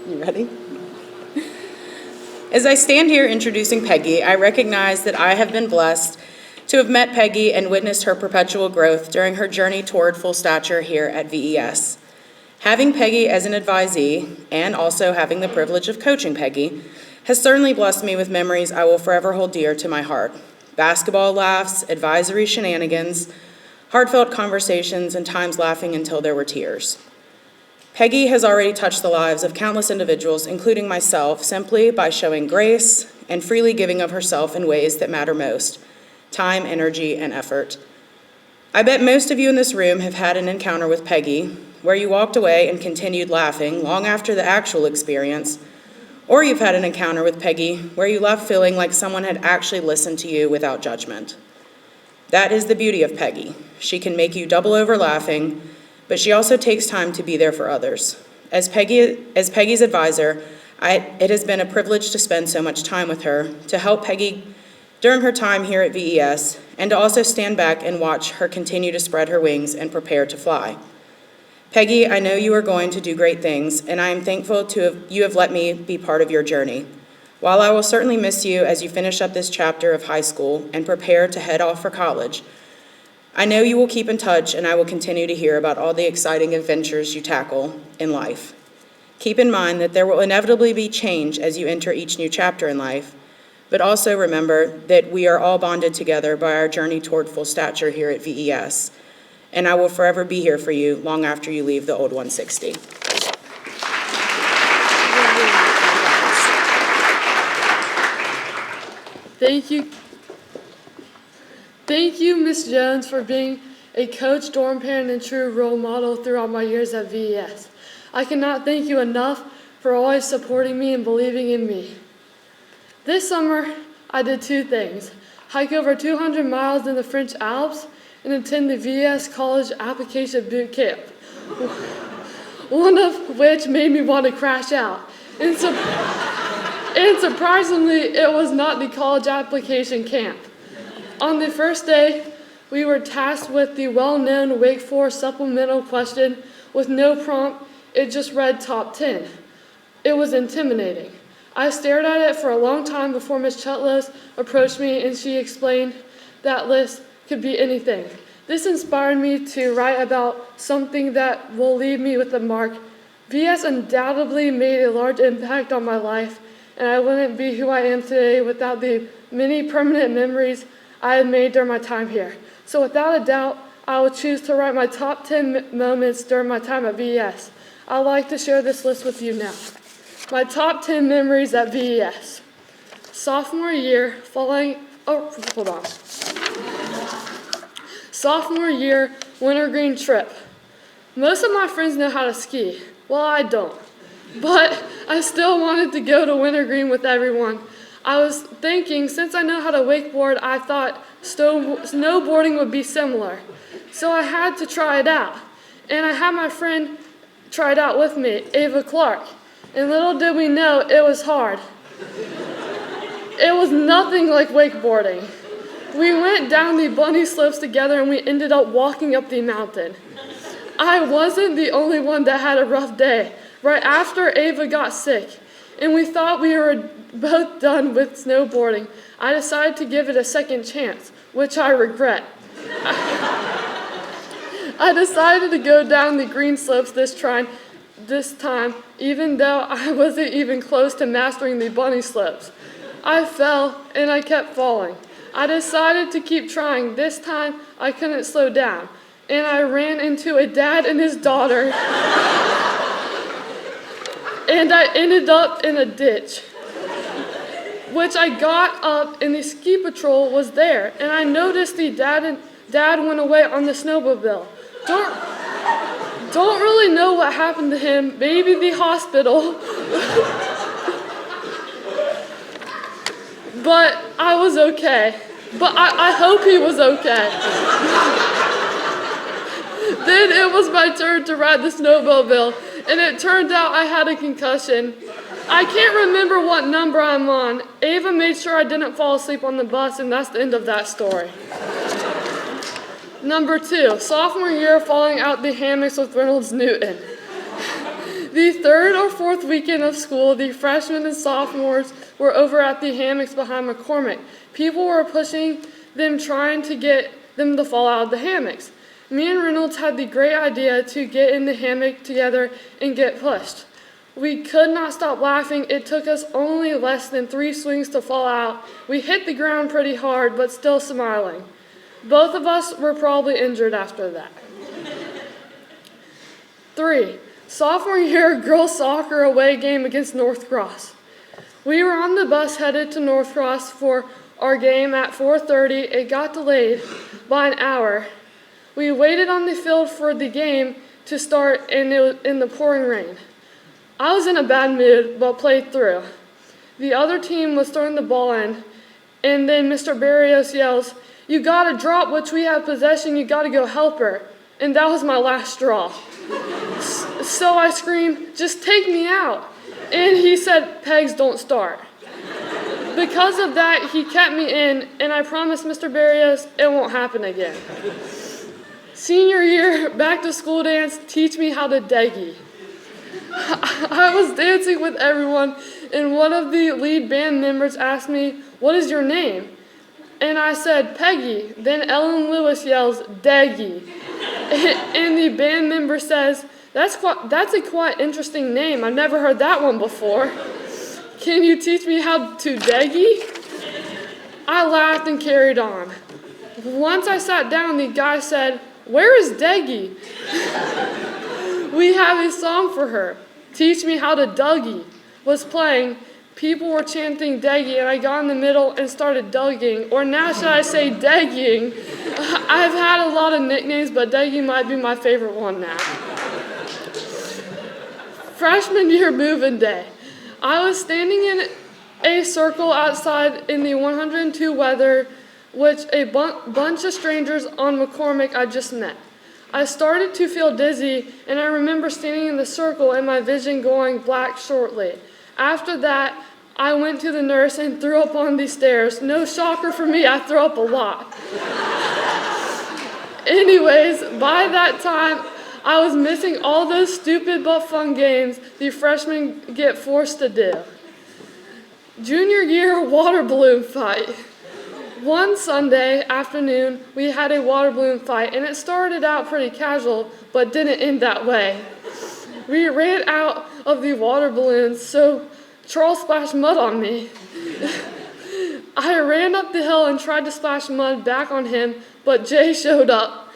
You ready? As I stand here introducing Peggy, I recognize that I have been blessed to have met Peggy and witnessed her perpetual growth during her journey toward full stature here at VES. Having Peggy as an advisee, and also having the privilege of coaching Peggy, has certainly blessed me with memories I will forever hold dear to my heart. Basketball laughs, advisory shenanigans, heartfelt conversations, and times laughing until there were tears. Peggy has already touched the lives of countless individuals, including myself, simply by showing grace and freely giving of herself in ways that matter most: time, energy, and effort. I bet most of you in this room have had an encounter with Peggy where you walked away and continued laughing long after the actual experience, or you've had an encounter with Peggy where you left feeling like someone had actually listened to you without judgment. That is the beauty of Peggy. She can make you double over laughing, but she also takes time to be there for others. As Peggy's advisor, it has been a privilege to spend so much time with her, to help Peggy during her time here at VES, and to also stand back and watch her continue to spread her wings and prepare to fly. Peggy, I know you are going to do great things, and I am thankful you have let me be part of your journey. While I will certainly miss you as you finish up this chapter of high school and prepare to head off for college, I know you will keep in touch, and I will continue to hear about all the exciting adventures you tackle in life. Keep in mind that there will inevitably be change as you enter each new chapter in life, but also remember that we are all bonded together by our journey toward full stature here at VES, and I will forever be here for you long after you leave the old 160. Thank you, Ms. Jones, for being a coach, dorm parent, and true role model throughout my years at VES. I cannot thank you enough for always supporting me and believing in me. This summer, I did two things: hike over 200 miles in the French Alps and attend the VES College Application Boot Camp, one of which made me want to crash out. And surprisingly, it was not the college application camp. On the first day, we were tasked with the well-known Wake Forest supplemental question with no prompt. It just read top 10. It was intimidating. I stared at it for a long time before Ms. Chutlos approached me and she explained that list could be anything. This inspired me to write about something that will leave me with a mark. VS undoubtedly made a large impact on my life, and I wouldn't be who I am today without the many permanent memories I had made during my time here. So without a doubt, I will choose to write my top 10 moments during my time at VES. I'd like to share this list with you now. My top 10 memories at VES. Sophomore year, Sophomore year, wintergreen trip. Most of my friends know how to ski. Well, I don't. But I still wanted to go to wintergreen with everyone. I was thinking, since I know how to wakeboard, I thought snowboarding would be similar. So I had to try it out. And I had my friend try it out with me, Ava Clark. And little did we know, it was hard. It was nothing like wakeboarding. We went down the bunny slopes together and we ended up walking up the mountain. I wasn't the only one that had a rough day. Right after Ava got sick, and we thought we were both done with snowboarding, I decided to give it a second chance, which I regret. I decided to go down the green slopes this time, even though I wasn't even close to mastering the bunny slopes. I fell, and I kept falling. I decided to keep trying. This time, I couldn't slow down, and I ran into a dad and his daughter, and I ended up in a ditch, which I got up, and the ski patrol was there, and I noticed the dad went away on the snowmobile. Don't really know what happened to him, maybe the hospital. But I was okay. But I hope he was okay. Then it was my turn to ride the snowmobile, and it turned out I had a concussion. I can't remember what number I'm on. Ava made sure I didn't fall asleep on the bus, and that's the end of that story. Number 2, sophomore year falling out the hammocks with Reynolds Newton. The third or fourth weekend of school, the freshmen and sophomores were over at the hammocks behind McCormick. People were pushing them, trying to get them to fall out of the hammocks. Me and Reynolds had the great idea to get in the hammock together and get pushed. We could not stop laughing. It took us only less than 3 swings to fall out. We hit the ground pretty hard, but still smiling. Both of us were probably injured after that. 3. Sophomore year girls soccer away game against North Cross. We were on the bus headed to North Cross for our game at 4:30. It got delayed by an hour. We waited on the field for the game to start in the pouring rain. I was in a bad mood, but played through. The other team was throwing the ball in, and then Mr. Barrios yells, "You gotta drop, which we have possession, you gotta go help her." And that was my last straw. So I screamed, "Just take me out." And he said, "Pegs don't start." Because of that, he kept me in, and I promised Mr. Barrios it won't happen again. Senior year, back to school dance, teach me how to deggy. I was dancing with everyone, and one of the lead band members asked me, "What is your name?" And I said, "Peggy." Then Ellen Lewis yells, "Deggy." And the band member says, that's a quite interesting name. I've never heard that one before. Can you teach me how to deggy?" I laughed and carried on. Once I sat down, the guy said, "Where is Deggy?" "We have a song for her. Teach me how to Dougie" was playing. People were chanting Deggy, and I got in the middle and started Dugging, or now should I say Degging. I've had a lot of nicknames, but Deggy might be my favorite one now. Freshman year move-in day. I was standing in a circle outside in the 102 weather, which a bunch of strangers on McCormick I just met. I started to feel dizzy, and I remember standing in the circle and my vision going black shortly. After that, I went to the nurse and threw up on the stairs. No shocker for me, I threw up a lot. Anyways, by that time, I was missing all those stupid but fun games the freshmen get forced to do. Junior year water balloon fight. One Sunday afternoon, we had a water balloon fight, and it started out pretty casual, but didn't end that way. We ran out of the water balloons, so Charles splashed mud on me. I ran up the hill and tried to splash mud back on him, but Jay showed up.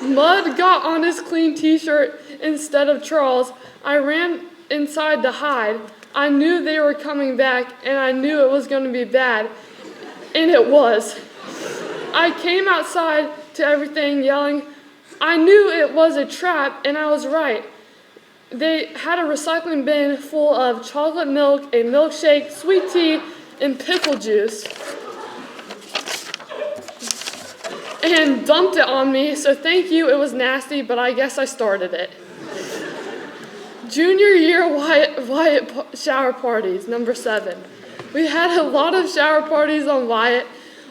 Mud got on his clean t-shirt instead of Charles. I ran inside to hide. I knew they were coming back, and I knew it was going to be bad, and it was. I came outside to everything yelling. I knew it was a trap, and I was right. They had a recycling bin full of chocolate milk, a milkshake, sweet tea, and pickle juice, and dumped it on me, so thank you, it was nasty, but I guess I started it. Junior year Wyatt shower parties, number 7. We had a lot of shower parties on Wyatt,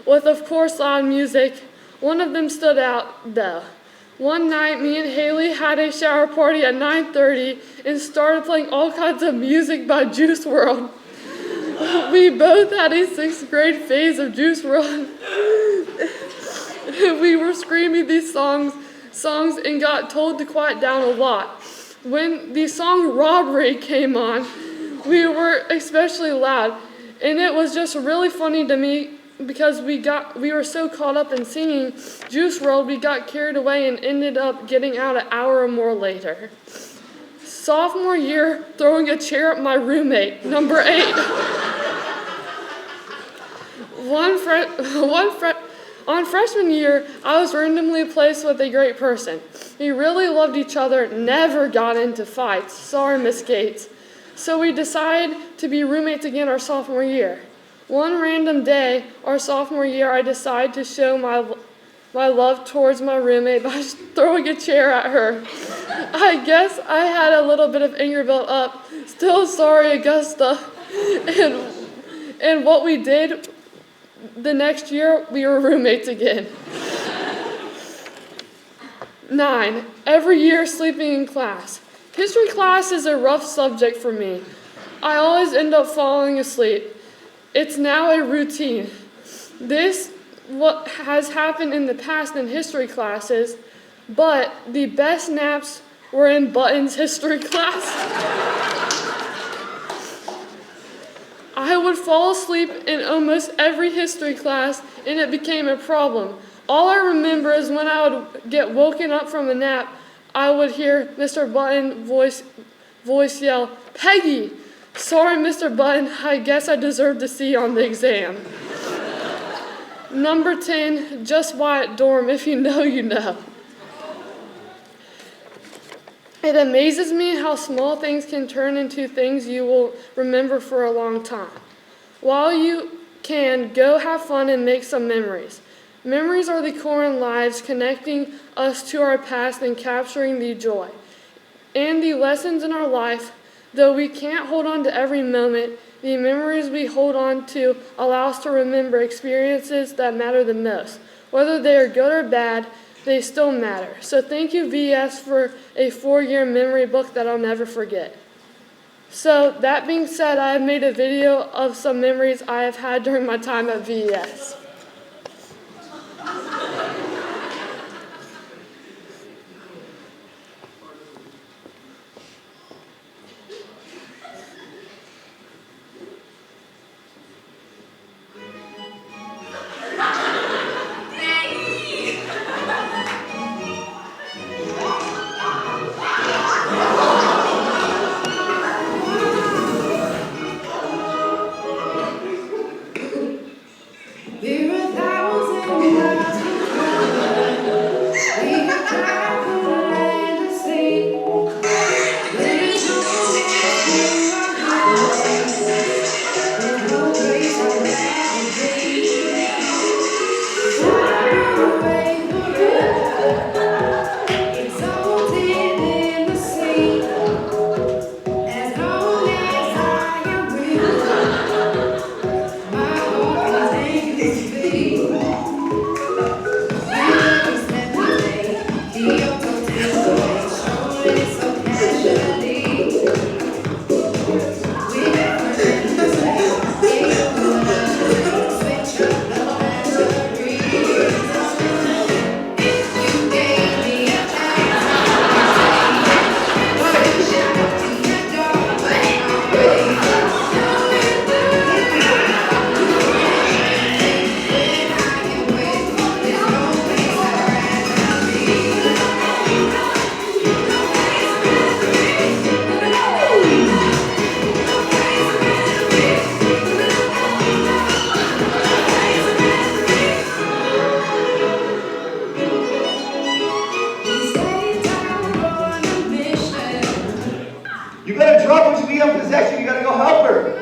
with of course loud music. One of them stood out though. One night, me and Haley had a shower party at 9:30 and started playing all kinds of music by Juice WRLD. We both had a 6th grade phase of Juice WRLD. We were screaming these songs and got told to quiet down a lot. When the song Robbery came on, we were especially loud, and it was just really funny to me because we were so caught up in singing Juice WRLD, we got carried away and ended up getting out an hour or more later. Sophomore year, throwing a chair at my roommate, number 8. On freshman year, I was randomly placed with a great person. We really loved each other, never got into fights. Sorry, Miss Gates. So we decided to be roommates again our sophomore year. One random day, our sophomore year, I decided to show my love towards my roommate by throwing a chair at her. I guess I had a little bit of anger built up. Still sorry, Augusta. And what we did the next year, we were roommates again. 9, every year sleeping in class. History class is a rough subject for me. I always end up falling asleep. It's now a routine. This what has happened in the past in history classes, but the best naps were in Button's history class. I would fall asleep in almost every history class, and it became a problem. All I remember is when I would get woken up from a nap, I would hear Mr. Button's voice yell, "Peggy!" "Sorry, Mr. Button, I guess I deserve to C on the exam." Number 10, just Wyatt dorm. If you know, you know. It amazes me how small things can turn into things you will remember for a long time. While you can, go have fun and make some memories. Memories are the core in lives, connecting us to our past and capturing the joy and the lessons in our life. Though we can't hold on to every moment, the memories we hold on to allow us to remember experiences that matter the most. Whether they are good or bad, they still matter. So thank you, VES, for a 4-year memory book that I'll never forget. So that being said, I have made a video of some memories I have had during my time at VES. You better drop what you need on possession. You gotta go help her.